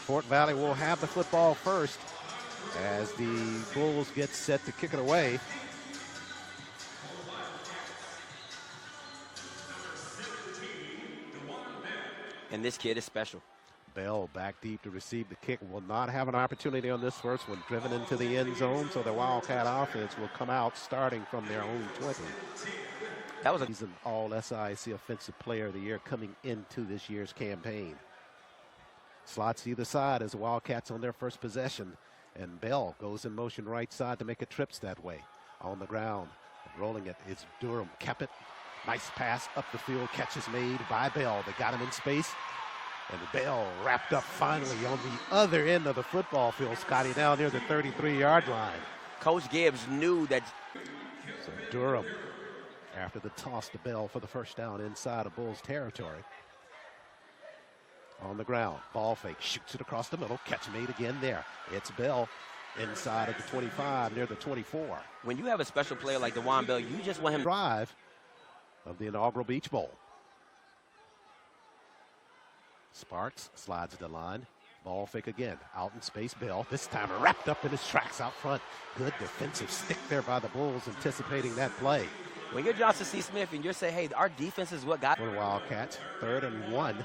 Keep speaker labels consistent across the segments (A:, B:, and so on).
A: Fort Valley will have the football first as the Bulls get set to kick it away.
B: And this kid is special.
A: Bell back deep to receive the kick. Will not have an opportunity on this first one. Driven into the end zone, so the Wildcat offense will come out starting from their own 20.
B: That was
A: He's an all-SIC Offensive Player of the Year coming into this year's campaign. Slots either side as the Wildcats on their first possession. And Bell goes in motion right side to make a trips that way. On the ground, rolling it is Durham. Kept it. Nice pass up the field. Catch is made by Bell. They got him in space. And Bell wrapped up finally on the other end of the football field, Scotty, down near the 33-yard line.
B: Coach Gibbs knew that.
A: So Durham, after the toss to Bell for the first down inside of Bulls territory. On the ground, ball fake, shoots it across the middle, catch made again there. It's Bell inside of the 25, near the 24.
B: When you have a special player like DeJuan Bell, you just want him.
A: Drive of the inaugural Beach Bowl. Sparks slides the line. Ball fake again. Out in space, Bell. This time wrapped up in his tracks out front. Good defensive stick there by the Bulls, anticipating that play.
B: When you're Johnson C. Smith and you're saying, hey, our defense is what got.
A: For the Wildcats, 3rd and 1.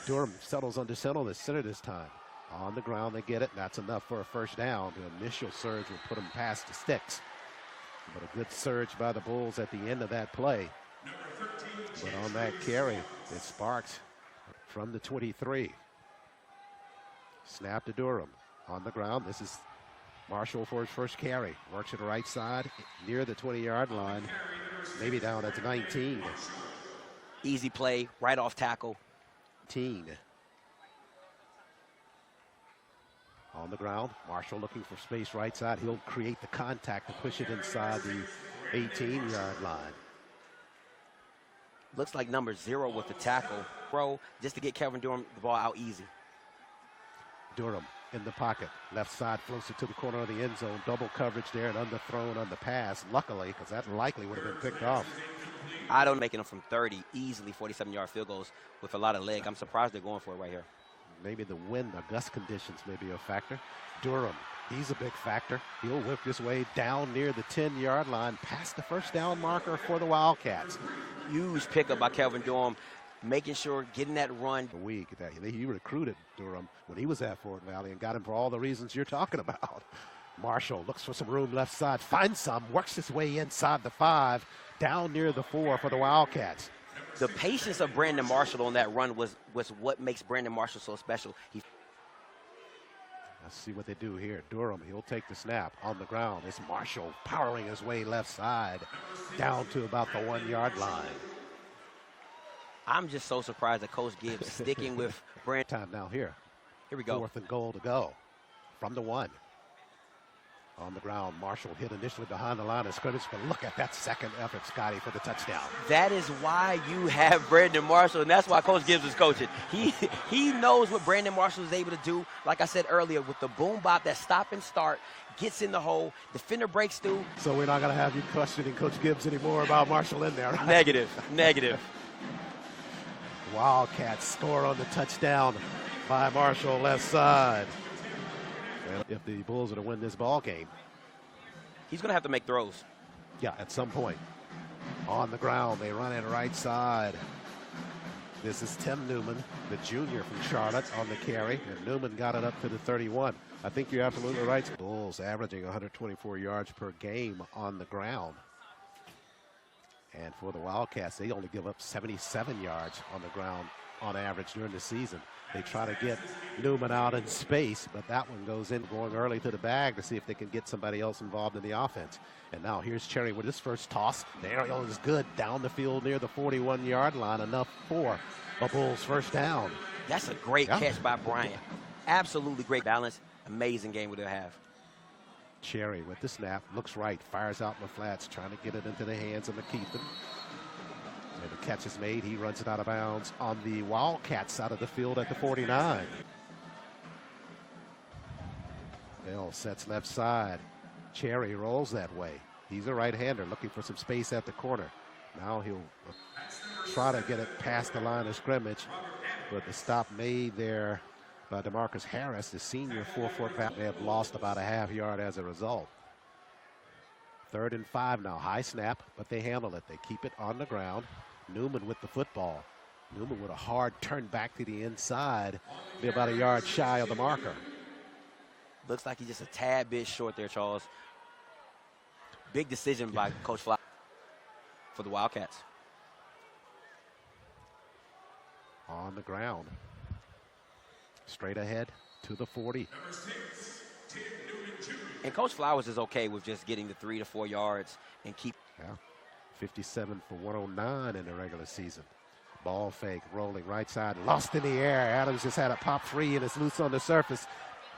A: Durham settles under center this time. On the ground, they get it. That's enough for a first down. The initial surge will put them past the sticks. But a good surge by the Bulls at the end of that play. But on that carry, it Sparks from the 23. Snap to Durham. On the ground, this is Marshall for his first carry. Works to the right side, near the 20-yard line. Maybe down at the 19.
B: Easy play, right off tackle.
A: On the ground, Marshall looking for space right side. He'll create the contact to push it inside the 18-yard line.
B: Looks like number 0 with the tackle. Throw just to get Kevin Durham the ball out easy.
A: Durham in the pocket. Left side floats it to the corner of the end zone. Double coverage there and underthrown on the pass. Luckily, because that likely would have been picked off.
B: I don't making them from 30, easily 47-yard field goals with a lot of leg. I'm surprised they're going for it right here.
A: Maybe the wind or gust conditions may be a factor. Durham, he's a big factor. He'll whip his way down near the 10-yard line, past the first down marker for the Wildcats.
B: Huge pickup by Kelvin Durham, making sure, getting that run.
A: A week that he recruited Durham when he was at Fort Valley and got him for all the reasons you're talking about. Marshall looks for some room left side, finds some, works his way inside the 5, down near the 4 for the Wildcats.
B: The patience of Brandon Marshall on that run was what makes Brandon Marshall so special.
A: Let's see what they do here. Durham, he'll take the snap on the ground. It's Marshall powering his way left side down to about the 1-yard line.
B: I'm just so surprised that Coach Gibbs sticking with Brandon.
A: Time now here.
B: Here we go.
A: 4th and goal to go from the 1. On the ground, Marshall hit initially behind the line of scrimmage, but look at that second effort, Scotty, for the touchdown.
B: That is why you have Brandon Marshall, and that's why Coach Gibbs is coaching. He knows what Brandon Marshall is able to do. Like I said earlier, with the boom bop, that stop and start, gets in the hole, defender breaks through.
A: So we're not going to have you questioning Coach Gibbs anymore about Marshall in there, right?
B: Negative.
A: Wildcats score on the touchdown by Marshall left side. And if the Bulls are to win this ball game,
B: he's going to have to make throws.
A: Yeah, at some point. On the ground, they run it right side. This is Tim Newman, the junior from Charlotte, on the carry, and Newman got it up to the 31. I think you're absolutely right. Bulls averaging 124 yards per game on the ground. And for the Wildcats, they only give up 77 yards on the ground on average during the season. They try to get Newman out in space, but that one goes in, going early to the bag to see if they can get somebody else involved in the offense. And now here's Cherry with his first toss. The aerial is good down the field near the 41-yard line, enough for a Bulls first down.
B: That's a great catch by Bryant. Absolutely great balance. Amazing game we'll have.
A: Cherry with the snap, looks right, fires out in the flats, trying to get it into the hands of McKeithen. And the catch is made. He runs it out of bounds on the Wildcat side of the field at the 49. Bell sets left side. Cherry rolls that way. He's a right-hander looking for some space at the corner. Now he'll try to get it past the line of scrimmage, but the stop made there by DeMarcus Harris, the senior 4-foot back. They have lost about a half yard as a result. 3rd and 5 now. High snap, but they handle it. They keep it on the ground. Newman with the football. Newman with a hard turn back to the inside. Be about a yard shy of the marker.
B: Looks like he's just a tad bit short there, Charles. Big decision by Coach Fly for the Wildcats.
A: On the ground. Straight ahead to the 40.
B: And Coach Flowers is okay with just getting the 3 to 4 yards and keep.
A: Yeah, 57 for 109 in the regular season. Ball fake, rolling right side, lost in the air. Adams just had a pop free and it's loose on the surface.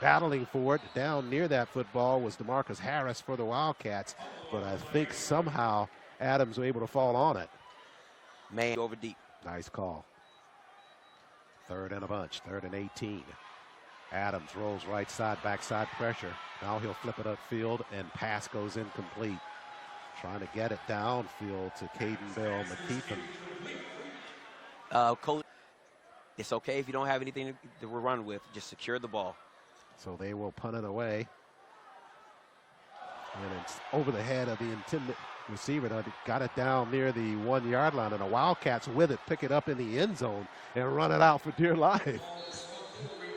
A: Battling for it down near that football was DeMarcus Harris for the Wildcats, but I think somehow Adams was able to fall on it.
B: Man, over deep.
A: Nice call. 3rd and a bunch, 3rd and 18. Adams rolls right side, backside pressure. Now he'll flip it upfield and pass goes incomplete. Trying to get it downfield to Caden Bell McKeithen.
B: Coach, it's okay if you don't have anything to run with. Just secure the ball.
A: So they will punt it away. And it's over the head of the intended receiver. Got it down near the 1 yard line, and the Wildcats with it pick it up in the end zone and run it out for dear life.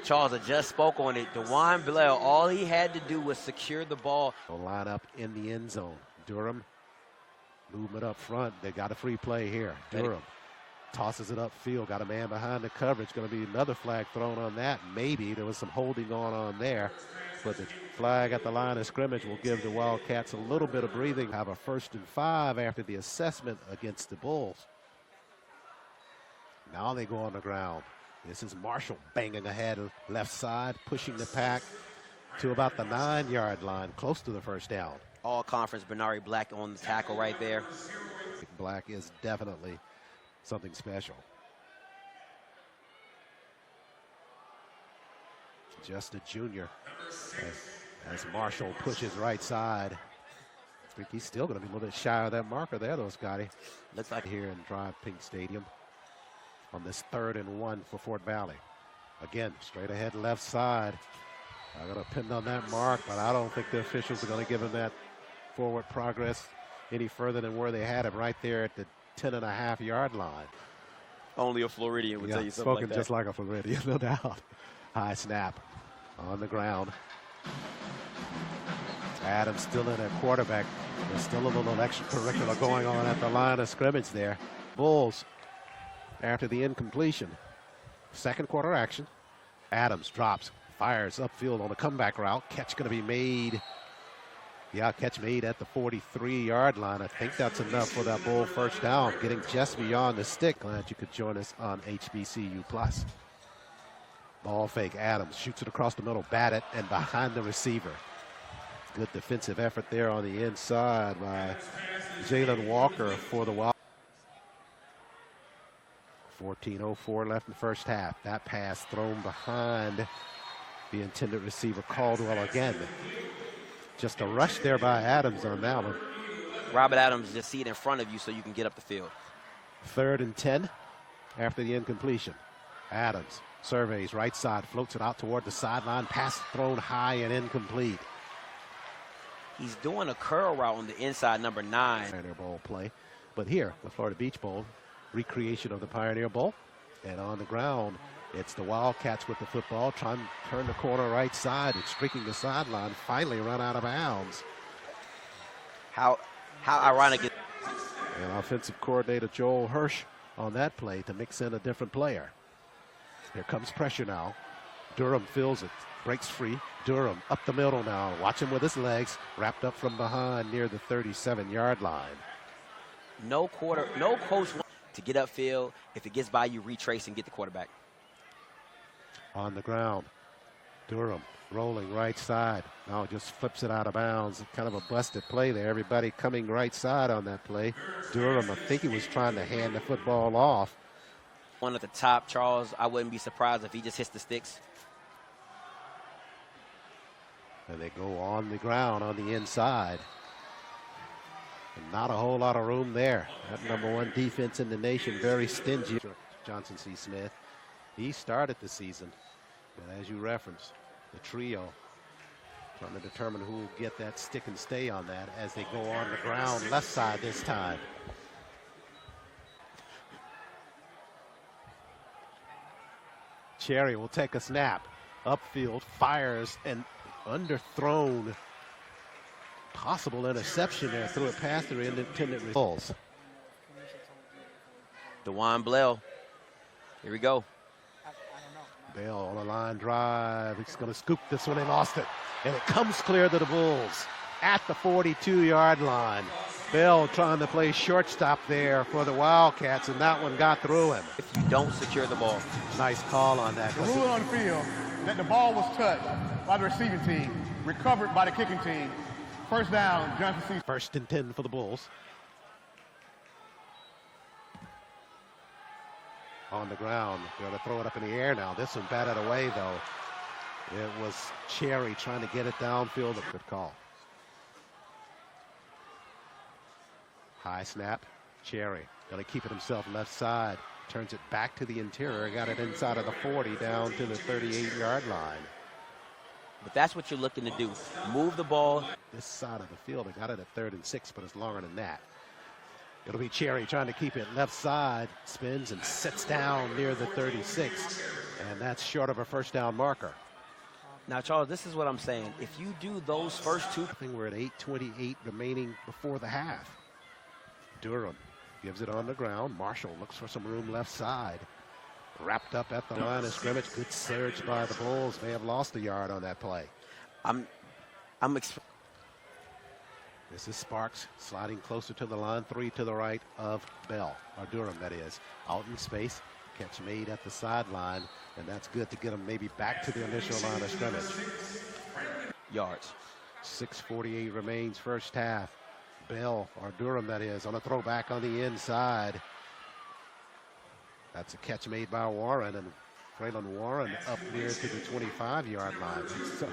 B: Charles, I just spoke on it. DeJuan Bell, all he had to do was secure the ball.
A: They'll line up in the end zone. Durham, movement up front. They got a free play here. Durham tosses it upfield. Got a man behind the coverage. Going to be another flag thrown on that. Maybe there was some holding on there. But the flag at the line of scrimmage will give the Wildcats a little bit of breathing. Have a 1st and 5 after the assessment against the Bulls. Now they go on the ground. This is Marshall banging ahead left side, pushing the pack to about the 9 yard line, close to the 1st down.
B: All conference, Bernari Black on the tackle right there.
A: Black is definitely something special. Just a junior as Marshall pushes right side. I think he's still going to be a little bit shy of that marker there, though, Scotty.
B: Looks like
A: here in Drive Pink Stadium on this 3rd and 1 for Fort Valley. Again, straight ahead left side. I'm going to pin on that mark, but I don't think the officials are going to give him that forward progress any further than where they had him right there at the 10.5 yard line.
B: Only a Floridian would tell you something like that.
A: Just like a Floridian, no doubt. High snap on the ground. Adams still in at quarterback. There's still a little extracurricular going on at the line of scrimmage there. Bulls after the incompletion. 2nd quarter action. Adams drops, fires upfield on a comeback route. Catch going to be made. Yeah, catch made at the 43 yard line. I think that's enough for that Bull 1st down. Getting just beyond the stick. Glad you could join us on HBCU Plus. Ball fake. Adams shoots it across the middle, bat it, and behind the receiver. Good defensive effort there on the inside by Jalen Walker for the Wild. 14:04 left in the 1st half. That pass thrown behind the intended receiver, Caldwell again. Just a rush there by Adams on that one.
B: Robert Adams, just see it in front of you so you can get up the field.
A: 3rd and 10 after the incompletion. Adams surveys right side, floats it out toward the sideline. Pass thrown high and incomplete.
B: He's doing a curl route on the inside, number 9.
A: Pioneer Bowl play. But here, the Florida Beach Bowl, recreation of the Pioneer Bowl. And on the ground, it's the Wildcats with the football, trying to turn the corner right side and streaking the sideline, finally run out of bounds.
B: How ironic.
A: And offensive coordinator Joel Hirsch on that play to mix in a different player. Here comes pressure now. Durham fills it, breaks free. Durham up the middle now. Watch him with his legs, wrapped up from behind near the 37 yard line.
B: No coach to get upfield. If it gets by you, retrace and get the quarterback.
A: On the ground, Durham rolling right side. Now just flips it out of bounds. Kind of a busted play there. Everybody coming right side on that play. Durham, I think he was trying to hand the football off.
B: One at the top, Charles, I wouldn't be surprised if he just hits the sticks.
A: And they go on the ground on the inside. And not a whole lot of room there. That #1 defense in the nation, very stingy. Johnson C. Smith, he started the season And as you referenced, the trio trying to determine who will get that stick and stay on that as they go on the ground, left side this time. Cherry will take a snap. Upfield, fires, and underthrown. Possible interception there. Threw it past the intended results.
B: DeJuan Bell. Here we go.
A: Bell on a line drive. He's going to scoop this one and lost it. And it comes clear to the Bulls at the 42-yard line. Bell trying to play shortstop there for the Wildcats, and that one got through him.
B: If you don't secure the ball.
A: Nice call on that.
C: The rule on the field that the ball was touched by the receiving team, recovered by the kicking team. First down, Johnson C.
A: First and 10 for the Bulls. On the ground, they're going to throw it up in the air now. This one batted away, though. It was Cherry trying to get it downfield. A good call. High snap. Cherry going to keep it himself left side. Turns it back to the interior. Got it inside of the 40 down to the 38-yard line.
B: But that's what you're looking to do. Move the ball.
A: This side of the field, they got it at 3rd and 6, but it's longer than that. It'll be Cherry trying to keep it left side. Spins and sits down near the 36. And that's short of a first down marker.
B: Now, Charles, this is what I'm saying. If you do those first two.
A: I think we're at 8:28 remaining before the half. Durham gives it on the ground. Marshall looks for some room left side. Wrapped up at the line of scrimmage. Good surge by the Bulls. May have lost a yard on that play. This is Sparks sliding closer to the line. 3 to the right of Bell, or Durham, that is. Out in space. Catch made at the sideline, and that's good to get him maybe back to the initial line of scrimmage.
B: Yards.
A: 6:48 remains first half. Bell, or Durham, that is, on a throwback on the inside. That's a catch made by Warren, and Traylon Warren up near to the 25-yard line. So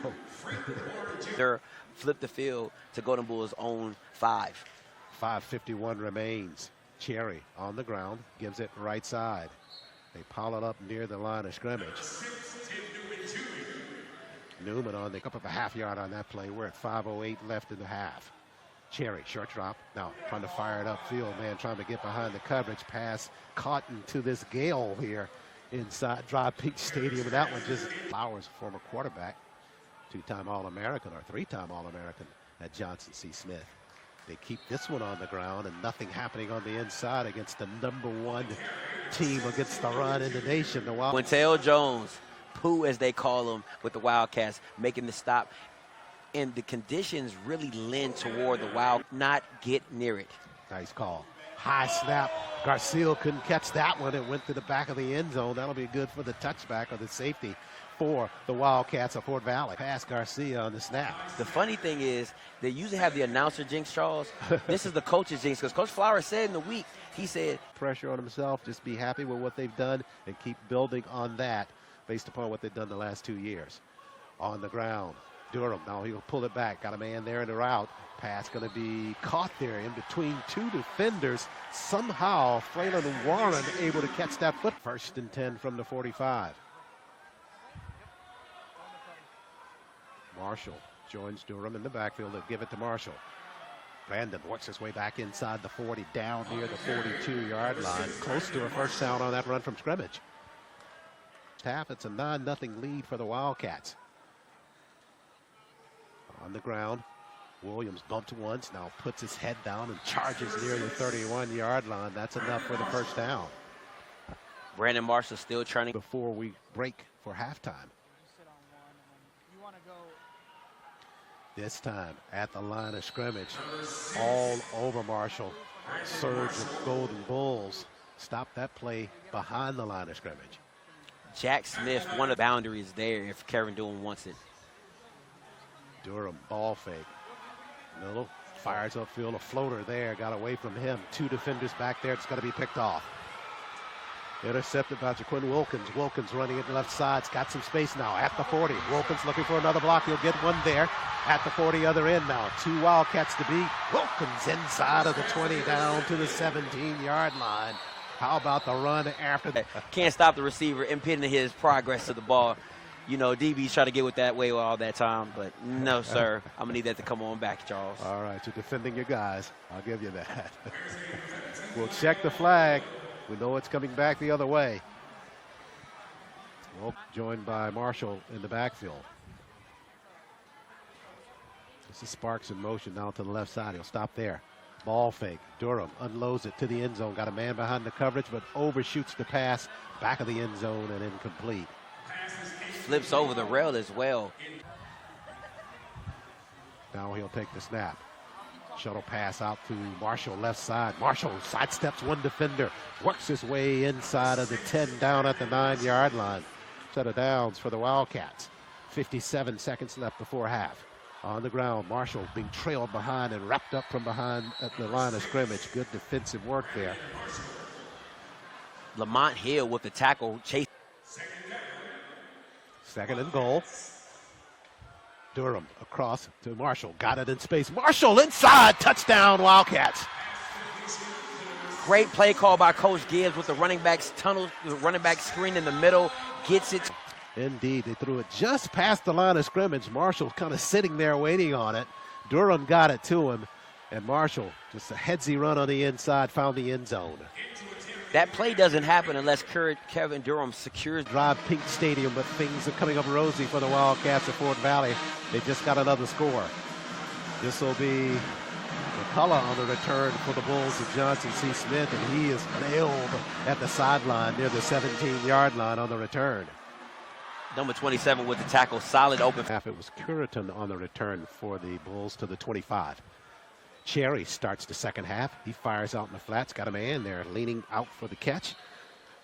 B: They're flip the field to Golden Bulls' own 5.
A: 5:51 remains. Cherry on the ground, gives it right side. They pile it up near the line of scrimmage. Newman on the up of a half yard on that play. We're at 5:08 left in the half. Cherry, short drop. Now trying to fire it upfield, man, trying to get behind the coverage. Pass caught into this gale here inside Dry Peak Stadium. And that one just Flowers, former quarterback, 2-time All-American or 3-time All-American at Johnson C. Smith. They keep this one on the ground and nothing happening on the inside against the #1 team against the run in the nation. The
B: Quintel Jones, Pooh as they call him with the Wildcats, making the stop. And the conditions really lend toward the Wild not get near it.
A: Nice call. High snap. Garcia couldn't catch that one. It went to the back of the end zone. That'll be good for the touchback or the safety for the Wildcats of Fort Valley. Pass Garcia on the snap.
B: The funny thing is, they usually have the announcer jinx, Charles. This is the coach's jinx, because Coach Flowers said in the week, he said,
A: pressure on himself, just be happy with what they've done and keep building on that based upon what they've done the last 2 years. On the ground, Durham, now he'll pull it back. Got a man there in the route. Pass going to be caught there in between 2 defenders. Somehow, Traylon Warren able to catch that foot. 1st and 10 from the 45. Marshall joins Durham in the backfield. They'll give it to Marshall. Brandon works his way back inside the 40, down near the 42-yard line. Close to a first down on that run from scrimmage. Half, it's a 9-0 lead for the Wildcats. On the ground, Williams bumped once, now puts his head down and charges near the 31-yard line. That's enough for the first down.
B: Brandon Marshall still trying to.
A: Before we break for halftime. This time at the line of scrimmage, all over Marshall. Surge of Golden Bulls. Stop that play behind the line of scrimmage.
B: Jack Smith, one of the boundaries there if Kevin Doohan wants it.
A: Durham, ball fake. Middle, fires upfield, a floater there, got away from him. 2 defenders back there, it's going to be picked off. Intercepted by Jaquin Wilkins. Wilkins running it left side. It's got some space now at the 40. Wilkins looking for another block. He'll get one there at the 40, other end now. 2 Wildcats to beat. Wilkins inside of the 20 down to the 17-yard line. How about the run after that?
B: Can't stop the receiver impeding his progress to the ball. You know, DB's trying to get with that way all that time, but no, sir. I'm going to need that to come on back, Charles.
A: All right, you're defending your guys. I'll give you that. We'll check the flag. We know it's coming back the other way. Well, joined by Marshall in the backfield. This is Sparks in motion now to the left side. He'll stop there. Ball fake. Durham unloads it to the end zone. Got a man behind the coverage, but overshoots the pass. Back of the end zone and incomplete.
B: Flips over the rail as well.
A: Now he'll take the snap. Shuttle pass out to Marshall left side. Marshall sidesteps one defender. Works his way inside of the 10 down at the 9-yard line. Set of downs for the Wildcats. 57 seconds left before half. On the ground, Marshall being trailed behind and wrapped up from behind at the line of scrimmage. Good defensive work there.
B: Lamont Hill with the tackle chase.
A: Second and goal. Durham across to Marshall. Got it in space. Marshall inside. Touchdown, Wildcats.
B: Great play call by Coach Gibbs with the running back's tunnel, the running back screen in the middle. Gets it.
A: Indeed, they threw it just past the line of scrimmage. Marshall kind of sitting there waiting on it. Durham got it to him. And Marshall, just a headsy run on the inside, found the end zone.
B: That play doesn't happen unless Kevin Durham secures.
A: Drive Pink Stadium, but things are coming up rosy for the Wildcats at Fort Valley. They just got another score. This will be the color on the return for the Bulls of Johnson C. Smith, and he is nailed at the sideline near the 17-yard line on the return.
B: Number 27 with the tackle, solid open.
A: It was Curitan on the return for the Bulls to the 25. Cherry starts the second half. He fires out in the flats. Got a man there leaning out for the catch.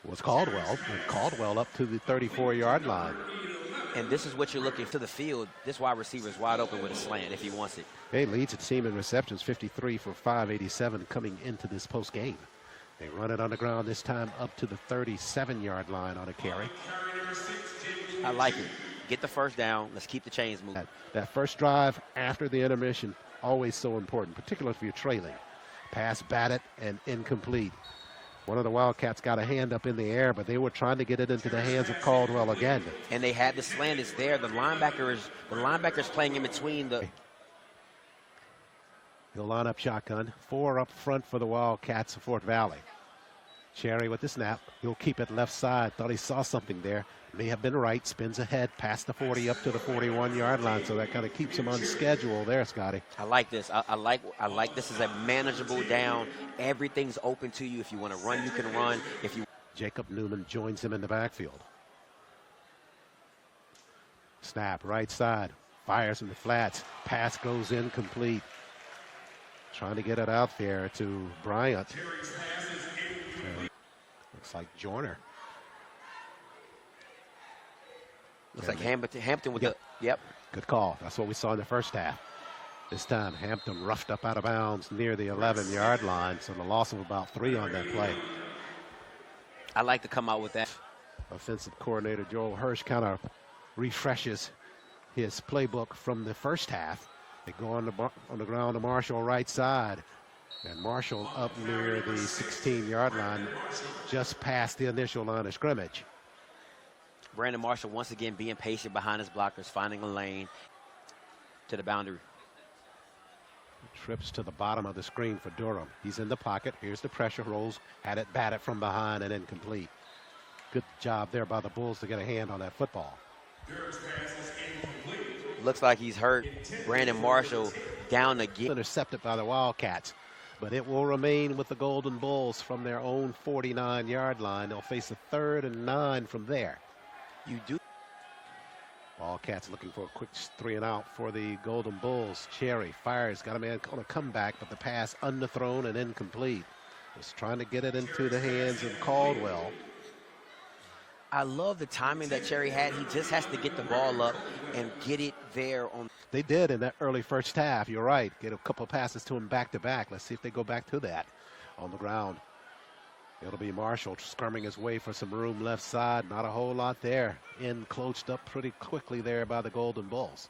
A: Was Caldwell. And Caldwell up to the 34-yard line.
B: And this is what you're looking to the field. This wide receiver is wide open with a slant if he wants it.
A: He leads the team in receptions, 53 for 587 coming into this post game. They run it on the ground this time up to the 37-yard line on a carry.
B: I like it. Get the first down. Let's keep the chains moving.
A: That first drive after the intermission, always so important, particularly if you're trailing. Pass batted and incomplete. One of the Wildcats got a hand up in the air, but they were trying to get it into the hands of Caldwell again.
B: And they had the slant. It's there. The linebacker's playing in between the.
A: He'll line up shotgun. 4 up front for the Wildcats of Fort Valley. Cherry with the snap. He'll keep it left side. Thought he saw something there. May have been right. Spins ahead, past the 40 up to the 41-yard line. So that kind of keeps him on schedule there, Scotty.
B: I like this. I like this is a manageable down. Everything's open to you. If you want to run, you can run. If you.
A: Jacob Newman joins him in the backfield. Snap, right side. Fires in the flats. Pass goes incomplete. Trying to get it out there to Bryant. Looks like Joyner.
B: Looks like Hampton with the. Yep.
A: Good call. That's what we saw in the first half. This time, Hampton roughed up out of bounds near the 11-yard line, so the loss of about 3 on that play.
B: I like to come out with that.
A: Offensive coordinator Joel Hirsch kind of refreshes his playbook from the first half. They go on the ground to Marshall right side. And Marshall up near the 16-yard line, just past the initial line of scrimmage.
B: Brandon Marshall once again being patient behind his blockers, finding a lane to the boundary.
A: Trips to the bottom of the screen for Durham. He's in the pocket. Here's the pressure, rolls, had it batted from behind and incomplete. Good job there by the Bulls to get a hand on that football.
B: Looks like he's hurt. Brandon Marshall down again.
A: Intercepted by the Wildcats, but it will remain with the Golden Bulls from their own 49-yard line. They'll face a 3rd and 9 from there.
B: You do.
A: Wildcats looking for a quick 3 and out for the Golden Bulls. Cherry fires, got a man on a comeback, but the pass underthrown and incomplete. Was trying to get it into the hands of Caldwell.
B: I love the timing that Cherry had. He just has to get the ball up and get it there on.
A: They did in that early first half. You're right. Get a couple of passes to him back to back. Let's see if they go back to that on the ground. It'll be Marshall skirming his way for some room left side. Not a whole lot there. Closed up pretty quickly there by the Golden Bulls.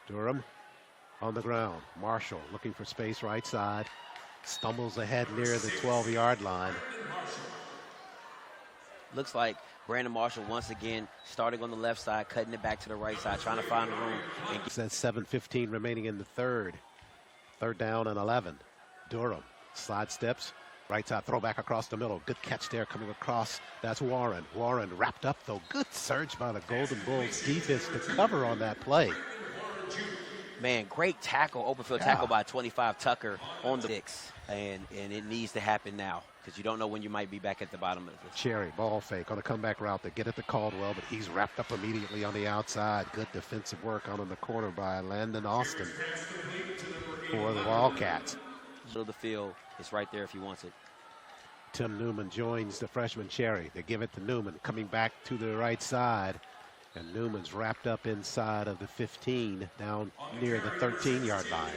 A: Durham on the ground. Marshall looking for space right side. Stumbles ahead near the 12-yard line.
B: Looks like Brandon Marshall once again starting on the left side, cutting it back to the right side, trying to find room.
A: It says 7:15 remaining in the third. Third down and 11. Durham side steps. Right side throwback across the middle. Good catch there coming across. That's Warren. Warren wrapped up though. Good surge by the Golden Bulls defense to cover on that play.
B: Man, great tackle, open field tackle by 25 Tucker on the 6. And it needs to happen now because you don't know when you might be back at the bottom of this.
A: Cherry ball fake on a comeback route. They get it to Caldwell, but he's wrapped up immediately on the outside. Good defensive work out on the corner by Landon Austin for the Wildcats.
B: Middle of the field, it's right there if he wants it.
A: Tim Newman joins the freshman Cherry. They give it to Newman, coming back to the right side. And Newman's wrapped up inside of the 15, down near the 13-yard line.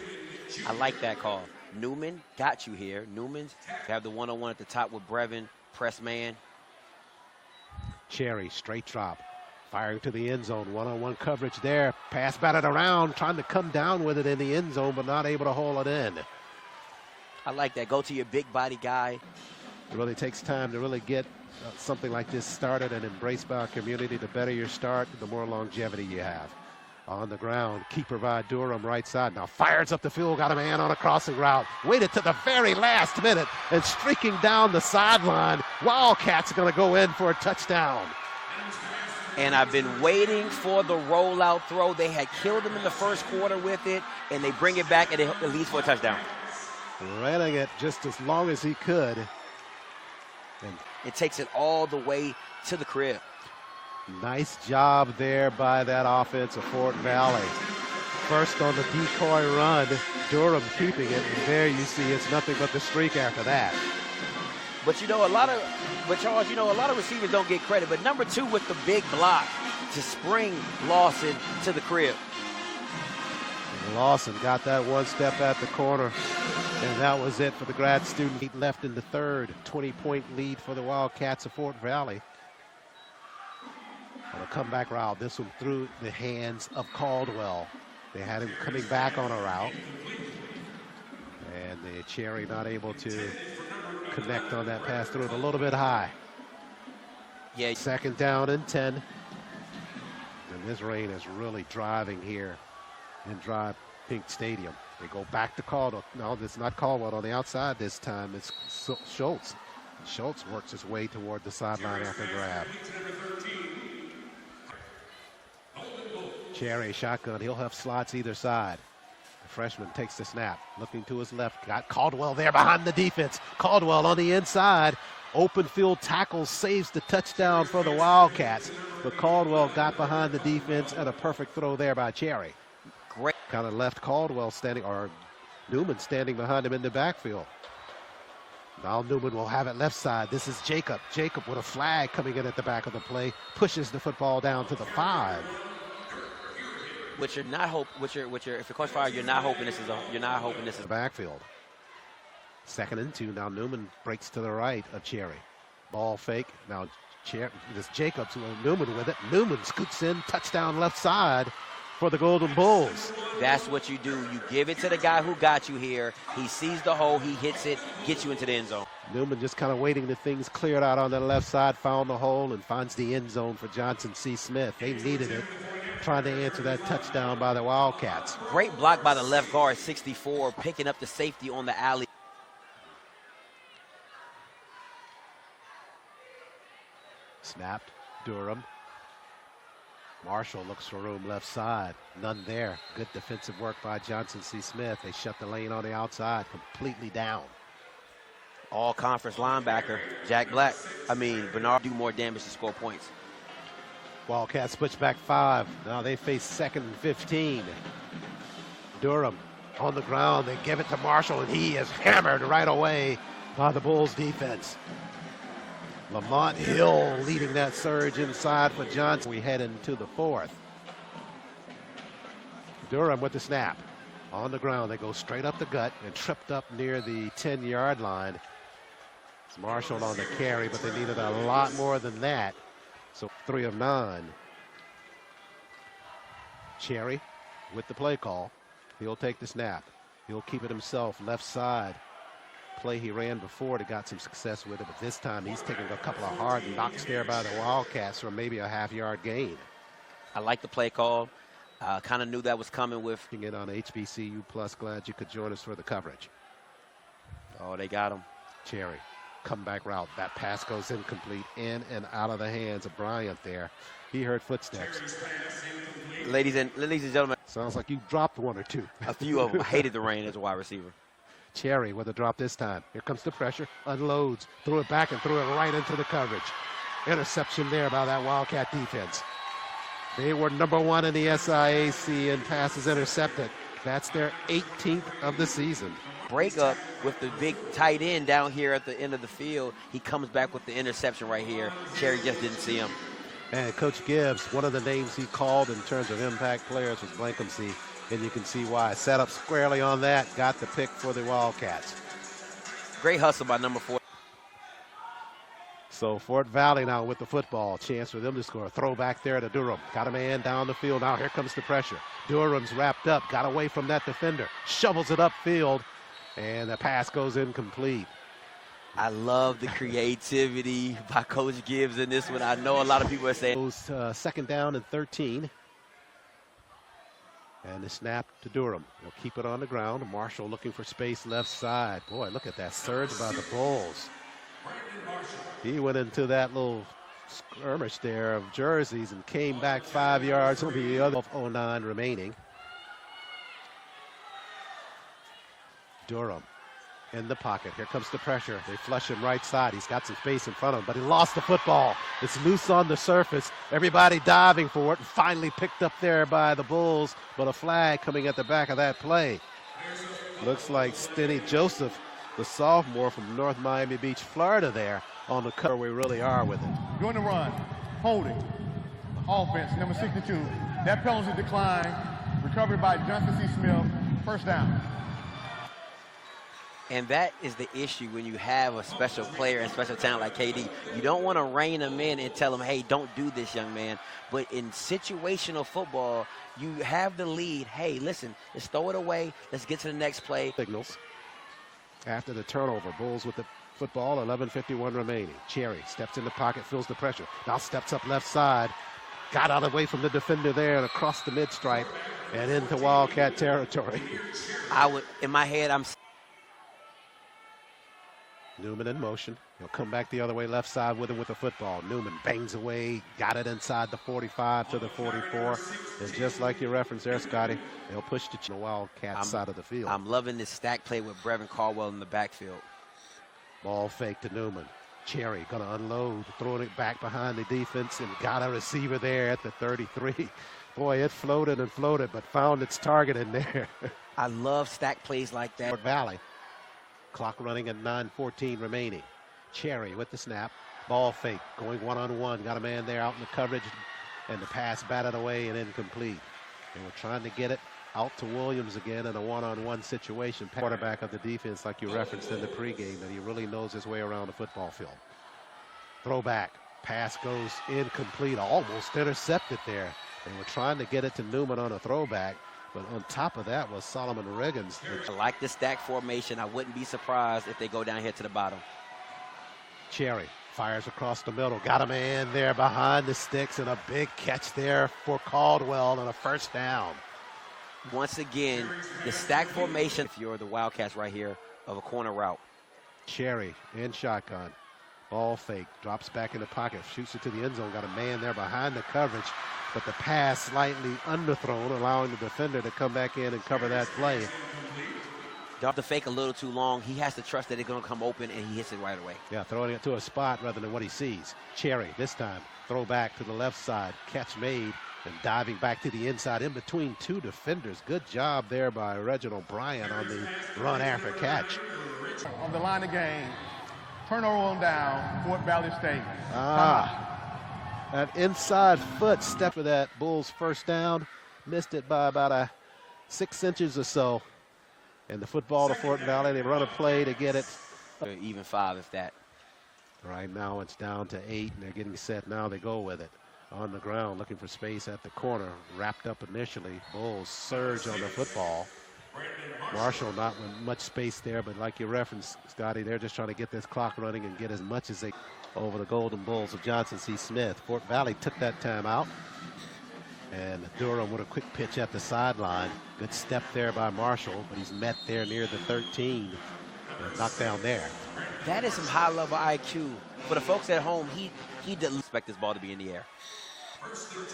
B: I like that call. Newman got you here. Newman's have the one-on-one at the top with Brevin, press man.
A: Cherry, straight drop, firing to the end zone. One-on-one coverage there. Pass batted around, trying to come down with it in the end zone, but not able to hold it in.
B: I like that. Go to your big body guy.
A: It really takes time to really get something like this started and embraced by our community. The better your start, the more longevity you have. On the ground, keeper by Durham, right side. Now fires up the field, got a man on a crossing route. Waited to the very last minute and streaking down the sideline. Wildcats are going to go in for a touchdown.
B: And I've been waiting for the rollout throw. They had killed him in the first quarter with it, and they bring it back and it leads for a touchdown.
A: Running it just as long as he could. And
B: it takes it all the way to the crib.
A: Nice job there by that offense of Fort Valley. First on the decoy run, Durham keeping it, and there you see it's nothing but the streak after that.
B: But you know, Charles, you know, a lot of receivers don't get credit, but number 2 with the big block to spring Lawson to the crib.
A: And Lawson got that one step at the corner, and that was it for the grad student. He left in the third, 20-point lead for the Wildcats of Fort Valley. On a comeback route, this one through the hands of Caldwell. They had him coming back on a route. And the Cherry not able to connect on that pass, through it a little bit high.
B: Yeah.
A: Second down and 10. And this rain is really driving here in Dry Pink Stadium. They go back to Caldwell. No, it's not Caldwell on the outside this time. It's Schultz. Schultz works his way toward the sideline after grab. Cherry shotgun. He'll have slots either side. The freshman takes the snap, looking to his left. Got Caldwell there behind the defense. Caldwell on the inside. Open field tackle, saves the touchdown for the Wildcats. But Caldwell got behind the defense, and a perfect throw there by Cherry.
B: Great.
A: Kind of left Caldwell standing, or Newman standing behind him in the backfield. Now Newman will have it left side. This is Jacob. Jacob with a flag coming in at the back of the play, pushes the football down to the 5.
B: If you're Coach Fire, you're not hoping this is
A: the backfield. Second and 2. Now Newman breaks to the right of Cherry. Ball fake. Now this Jacobs, Newman with it. Newman scoots in, touchdown left side for the Golden Bulls.
B: That's what you do. You give it to the guy who got you here. He sees the hole, he hits it, gets you into the end zone.
A: Newman just kind of waiting till things cleared out on the left side, found the hole, and finds the end zone for Johnson C. Smith. They needed it, trying to answer that touchdown by the Wildcats.
B: Great block by the left guard, 64, picking up the safety on the alley.
A: Snapped, Durham. Marshall looks for room left side. None there. Good defensive work by Johnson C. Smith. They shut the lane on the outside, completely down.
B: All-conference linebacker, Bernard do more damage to score points.
A: Wildcats switch back 5. Now they face second and 15. Durham on the ground. They give it to Marshall, and he is hammered right away by the Bulls defense. Lamont Hill leading that surge inside for Johnson. We head into the 4th. Durham with the snap. On the ground, they go straight up the gut and tripped up near the 10-yard line. It's Marshall on the carry, but they needed a lot more than that. So 3 of 9. Cherry with the play call. He'll take the snap. He'll keep it himself, left side. play he ran before that got some success with it, but this time he's taking a couple of hard knocks there by the Wildcats for maybe a half-yard gain.
B: I like the play call. Kind of knew that was coming with.
A: It on HBCU Plus. Glad you could join us for the coverage.
B: Oh, they got him.
A: Cherry, comeback route. That pass goes incomplete, in and out of the hands of Bryant there. He heard footsteps.
B: Ladies and gentlemen.
A: Sounds like you dropped one or two.
B: A few of them. Hated the rain as a wide receiver.
A: Cherry with a drop this time. Here comes the pressure. Unloads. Threw it back and threw it right into the coverage. Interception there by that Wildcat defense. They were number 1 in the SIAC in passes intercepted. That's their 18th of the season.
B: Break up with the big tight end down here at the end of the field. He comes back with the interception right here. Cherry just didn't see him.
A: And Coach Gibbs, one of the names he called in terms of impact players was Blankumsey, and you can see why. Set up squarely on that, got the pick for the Wildcats.
B: Great hustle by number 4.
A: So Fort Valley now with the football. Chance for them to score. Throw back there to Durham. Got a man down the field. Now here comes the pressure. Durham's wrapped up. Got away from that defender. Shovels it upfield. And the pass goes incomplete.
B: I love the creativity by Coach Gibbs in this one. I know a lot of people are saying.
A: Goes second down and 13. And the snap to Durham. He'll keep it on the ground. Marshall looking for space left side. Boy, look at that surge by the Bulls. He went into that little skirmish there of jerseys and came back 5 yards. Will be the other 09 remaining. Durham in the pocket. Here comes the pressure. They flush him right side. He's got some space in front of him, but he lost the football. It's loose on the surface. Everybody diving for it. Finally picked up there by the Bulls, but a flag coming at the back of that play. Looks like Stenny Joseph, the sophomore from North Miami Beach, Florida there on the cover. We really are with it.
C: Doing the run, holding, offense, number 62. That penalty decline, recovered by Johnson C. Smith, first down.
B: And that is the issue when you have a special player and special talent like KD. You don't want to rein him in and tell him, hey, don't do this, young man. But in situational football, you have the lead. Hey, listen, let's throw it away. Let's get to the next play.
A: Signals. After the turnover, Bulls with the football, 11:51 remaining. Cherry steps in the pocket, feels the pressure. Now steps up left side. Got out of the way from the defender there and across the mid-stripe and into Wildcat territory.
B: In my head, I'm...
A: Newman in motion. He'll come back the other way, left side with him with the football. Newman bangs away, got it inside the 45 to the 44. And just like you referenced there, Scotty, they'll push the Wildcat side of the field.
B: I'm loving this stack play with Brevin Caldwell in the backfield.
A: Ball fake to Newman. Cherry gonna unload, throwing it back behind the defense, and got a receiver there at the 33. Boy, it floated and floated, but found its target in there.
B: I love stack plays like that.
A: Fort Valley. Clock running at 9:14 remaining. Cherry with the snap. Ball fake, going one-on-one. Got a man there out in the coverage, and the pass batted away and incomplete. They were trying to get it out to Williams again in a one-on-one situation. Quarterback of the defense, like you referenced in the pregame, that he really knows his way around the football field. Throwback. Pass goes incomplete, almost intercepted there. They were trying to get it to Newman on a throwback. But on top of that was Solomon Riggins.
B: I like the stack formation. I wouldn't be surprised if they go down here to the bottom.
A: Cherry fires across the middle. Got a man there behind the sticks and a big catch there for Caldwell and a first down.
B: Once again, the stack formation, if you're the Wildcats right here, of a corner route.
A: Cherry in shotgun. Ball fake. Drops back in the pocket. Shoots it to the end zone. Got a man there behind the coverage. But the pass slightly underthrown, allowing the defender to come back in and cover that play.
B: Dropped the fake a little too long. He has to trust that it's going to come open, and he hits it right away.
A: Yeah, throwing it to a spot rather than what he sees. Cherry this time. Throw back to the left side. Catch made and diving back to the inside in between two defenders. Good job there by Reginald Bryant on the run after catch.
C: On the line of game, turnover on down, Fort Valley State.
A: An inside foot step for that Bulls first down. Missed it by about 6 inches or so. And the football to Fort Valley. They run a play to get it.
B: Even 5 if that.
A: Right now it's down to 8, and they're getting set. Now they go with it. On the ground, looking for space at the corner. Wrapped up initially. Bulls surge on the football. Marshall not with much space there, but like you referenced, Scotty, they're just trying to get this clock running and get as much as they over the Golden Bulls of Johnson C. Smith. Fort Valley took that time out. And Durham with a quick pitch at the sideline. Good step there by Marshall, but he's met there near the 13. Knocked down there.
B: That is some high-level IQ. For the folks at home, he didn't expect this ball to be in the air.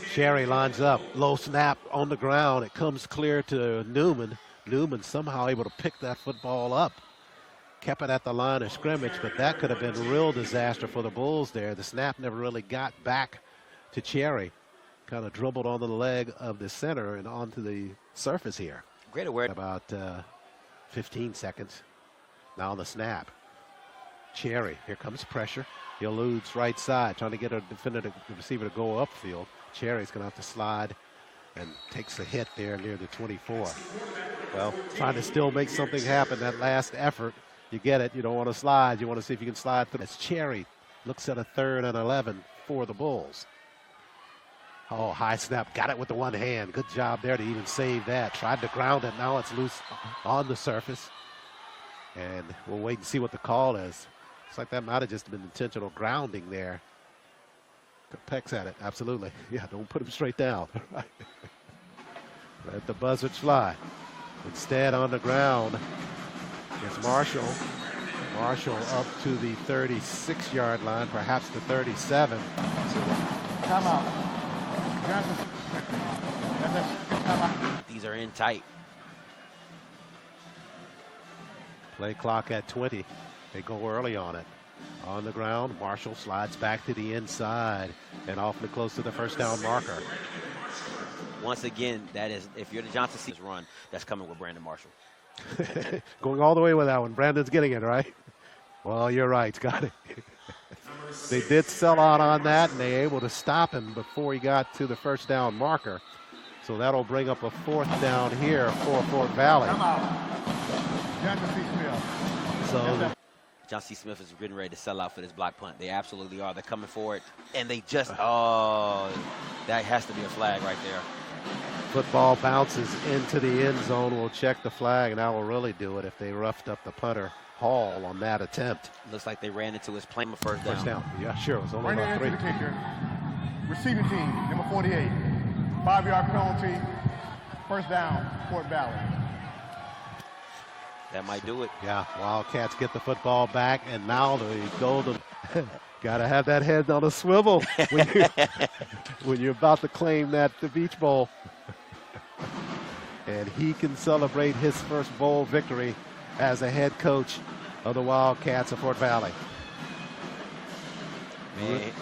A: Sherry lines up. Low snap on the ground. It comes clear to Newman. Newman somehow able to pick that football up. Kept it at the line of scrimmage, but that could have been a real disaster for the Bulls there. The snap never really got back to Cherry. Kind of dribbled on the leg of the center and onto the surface here.
B: Great awareness.
A: About 15 seconds. Now on the snap. Cherry, here comes pressure. He eludes right side, trying to get a defender, the receiver to go upfield. Cherry's going to have to slide and takes a hit there near the 24. Well, trying to still make something happen. That last effort, you get it. You don't want to slide. You want to see if you can slide through. As Cherry looks at a 3rd and 11 for the Bulls. Oh, high snap. Got it with the one hand. Good job there to even save that. Tried to ground it. Now it's loose on the surface. And we'll wait and see what the call is. Looks like that might have just been intentional grounding there. Pecks at it. Absolutely. Yeah, don't put him straight down. Let the buzzards fly. Instead, on the ground, it's Marshall. Marshall up to the 36-yard line, perhaps the 37.
C: Timeout.
B: These are in tight.
A: Play clock at 20. They go early on it. On the ground, Marshall slides back to the inside and awfully close to the first down marker.
B: Once again, that is, if you're the Johnson C's run, that's coming with Brandon Marshall.
A: Going all the way with that one. Brandon's getting it, right? Well, you're right, Scotty. They did sell out on that, and they were able to stop him before he got to the first down marker. So that'll bring up a 4th down here for Fort Valley.
C: Johnson C. Smith.
A: So
B: Johnson C. Smith is getting ready to sell out for this block punt. They absolutely are. They're coming for it, and they just, that has to be a flag right there.
A: football bounces into the end zone. We'll check the flag, and that will really do it if they roughed up the punter Hall on that attempt.
B: Looks like they ran into his plane first down.
A: First down. Yeah, sure. It was only
C: Right
A: about
C: into
A: 3.
C: the kicker. Receiving team, number 48. 5-yard penalty. First down, Fort Valley.
B: That might do it.
A: Yeah, Wildcats get the football back, and now the Golden got to have that head on a swivel when you're about to claim the Beach Bowl. And he can celebrate his first bowl victory as a head coach of the Wildcats of Fort Valley.
B: Man,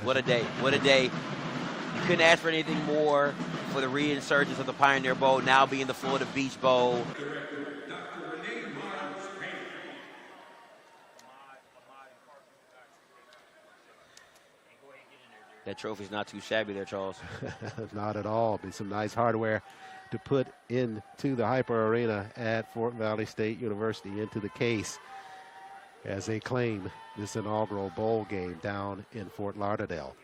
B: what a day. What a day. You couldn't ask for anything more for the reinsurgence of the Pioneer Bowl, now being the Florida Beach Bowl. That trophy's not too shabby there, Charles.
A: Not at all. Be some nice hardware to put into the Hyper Arena at Fort Valley State University, into the case, as they claim this inaugural bowl game down in Fort Lauderdale.